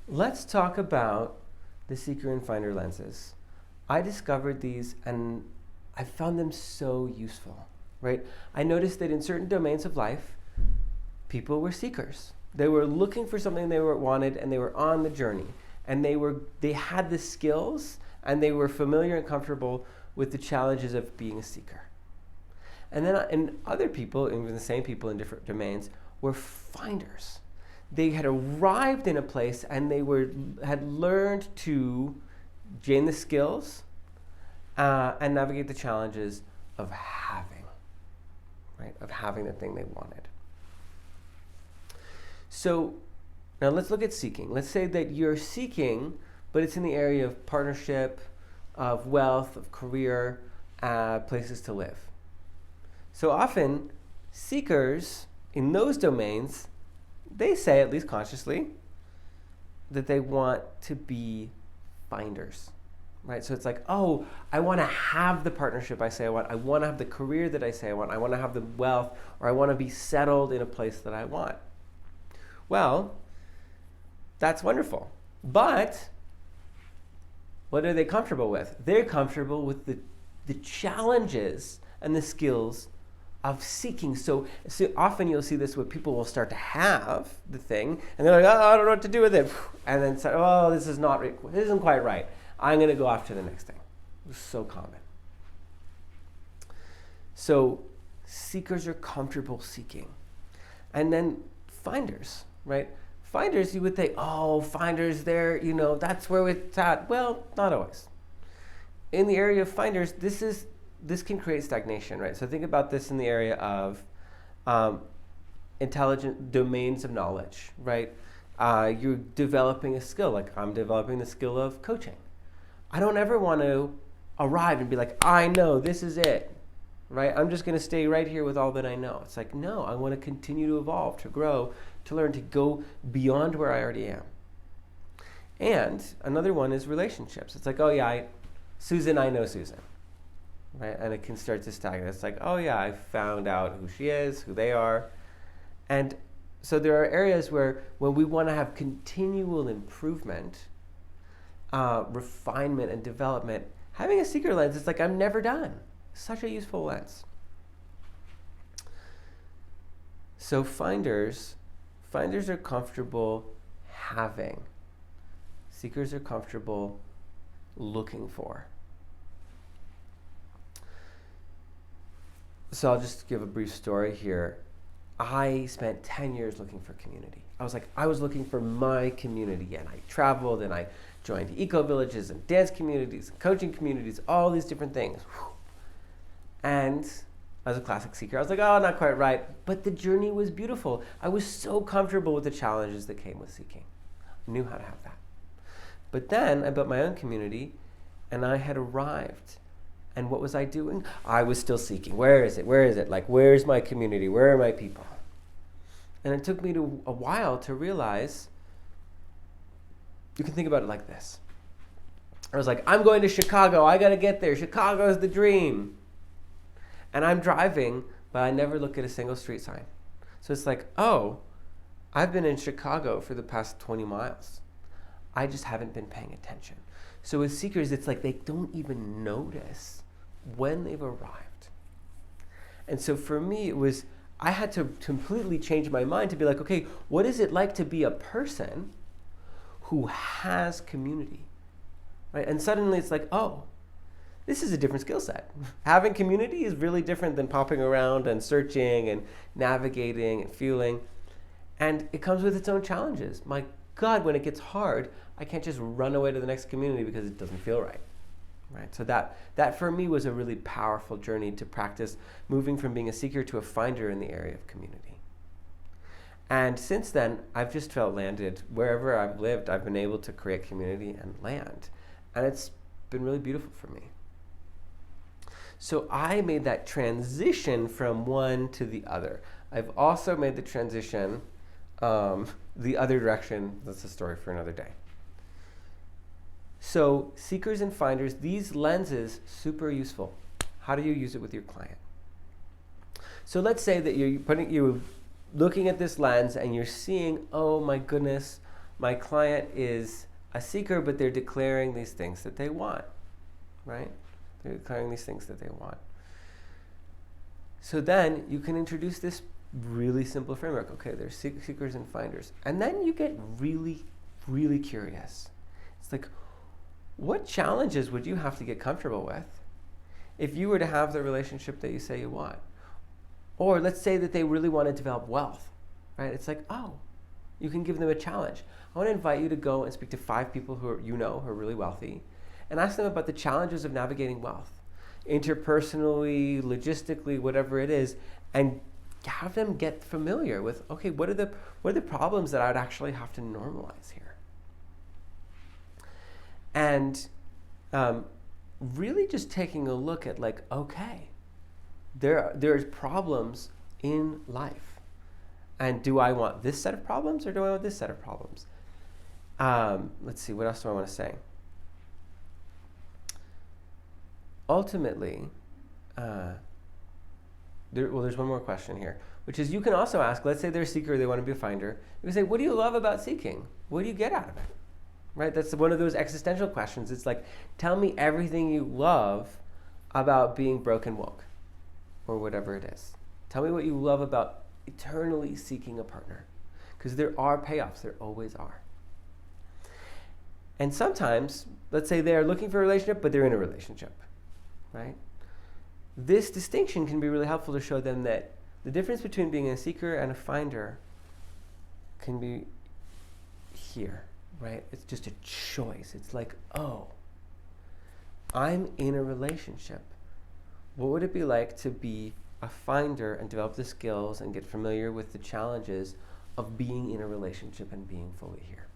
Let's talk about the seeker and finder lenses. I discovered these and I found them so useful, right? I noticed that in certain domains of life, people were seekers. They were looking for something they wanted and they were on the journey. And they had the skills and they were familiar and comfortable with the challenges of being a seeker. And then in other people, even the same people in different domains, were finders. They had arrived in a place and had learned to gain the skills and navigate the challenges of having, right? Of having the thing they wanted. So now let's look at seeking. Let's say that you're seeking, but it's in the area of partnership, of wealth, of career, places to live. So often, seekers in those domains, they say, at least consciously, that they want to be finders, right? So it's like, oh, I want to have the partnership I say I want. I want to have the career that I say I want. I want to have the wealth, or I want to be settled in a place that I want. Well, that's wonderful. But what are they comfortable with? They're comfortable with the challenges and the skills of seeking. So often you'll see this where people will start to have the thing and they're like, oh, I don't know what to do with it. And then say, oh, this isn't quite right. I'm going to go off to the next thing. It's so common. So seekers are comfortable seeking. And then finders, right? Finders, you would think, oh, finders, that's where it's at. Well, not always. In the area of finders, this can create stagnation, right? So think about this in the area of intelligent domains of knowledge, right? You're developing a skill, like I'm developing the skill of coaching. I don't ever want to arrive and be like, I know, this is it, right? I'm just going to stay right here with all that I know. It's like, no, I want to continue to evolve, to grow, to learn, to go beyond where I already am. And another one is relationships. It's like, oh yeah, I know Susan. Right? And it can start to stagnate. It's like, oh yeah, I found out who she is, who they are. And so there are areas where when we want to have continual improvement, refinement and development, having a seeker lens, it's like, I'm never done. Such a useful lens. So finders are comfortable having. Seekers are comfortable looking for. So I'll just give a brief story here. I spent 10 years looking for community. I was looking for my community, and I traveled and I joined eco-villages and dance communities and coaching communities, all these different things. And I was a classic seeker. I was like, oh, not quite right. But the journey was beautiful. I was so comfortable with the challenges that came with seeking. I knew how to have that. But then I built my own community, and I had arrived. And what was I doing? I was still seeking. Where is it? Where is it? Like, where's my community? Where are my people? And it took me a while to realize, you can think about it like this. I was like, I'm going to Chicago. I got to get there. Chicago is the dream. And I'm driving, but I never look at a single street sign. So it's like, oh, I've been in Chicago for the past 20 miles. I just haven't been paying attention. So with seekers, it's like they don't even notice when they've arrived. And so for me, I had to completely change my mind to be like, okay, what is it like to be a person who has community, right? And suddenly it's like, oh, this is a different skill set. Having community is really different than popping around and searching and navigating and feeling. And it comes with its own challenges. My God, when it gets hard, I can't just run away to the next community because it doesn't feel right. Right? So that for me was a really powerful journey to practice moving from being a seeker to a finder in the area of community. And since then, I've just felt landed. Wherever I've lived, I've been able to create community and land. And it's been really beautiful for me. So I made that transition from one to the other. I've also made the transition the other direction. That's a story for another day. So seekers and finders, these lenses, super useful. How do you use it with your client? So let's say that you're looking at this lens and you're seeing, oh my goodness, my client is a seeker, but they're declaring these things that they want, right? They're declaring these things that they want. So then you can introduce this really simple framework. Okay, there's seekers and finders. And then you get really, really curious. It's like, what challenges would you have to get comfortable with if you were to have the relationship that you say you want? Or let's say that they really want to develop wealth, right? It's like, oh, you can give them a challenge. I want to invite you to go and speak to 5 people who are really wealthy, and ask them about the challenges of navigating wealth, interpersonally, logistically, whatever it is, and have them get familiar with, okay, what are the problems that I would actually have to normalize here? And really just taking a look at, like, okay, there's problems in life. And do I want this set of problems or do I want this set of problems? Let's see, what else do I want to say? Ultimately, there's one more question here, which is you can also ask, let's say they're a seeker, they want to be a finder. You can say, what do you love about seeking? What do you get out of it? Right? That's one of those existential questions. It's like, tell me everything you love about being broke and woke, or whatever it is. Tell me what you love about eternally seeking a partner. Because there are payoffs, there always are. And sometimes, let's say they're looking for a relationship, but they're in a relationship, right? This distinction can be really helpful to show them that the difference between being a seeker and a finder can be here, right? It's just a choice. It's like, oh, I'm in a relationship. What would it be like to be a finder and develop the skills and get familiar with the challenges of being in a relationship and being fully here?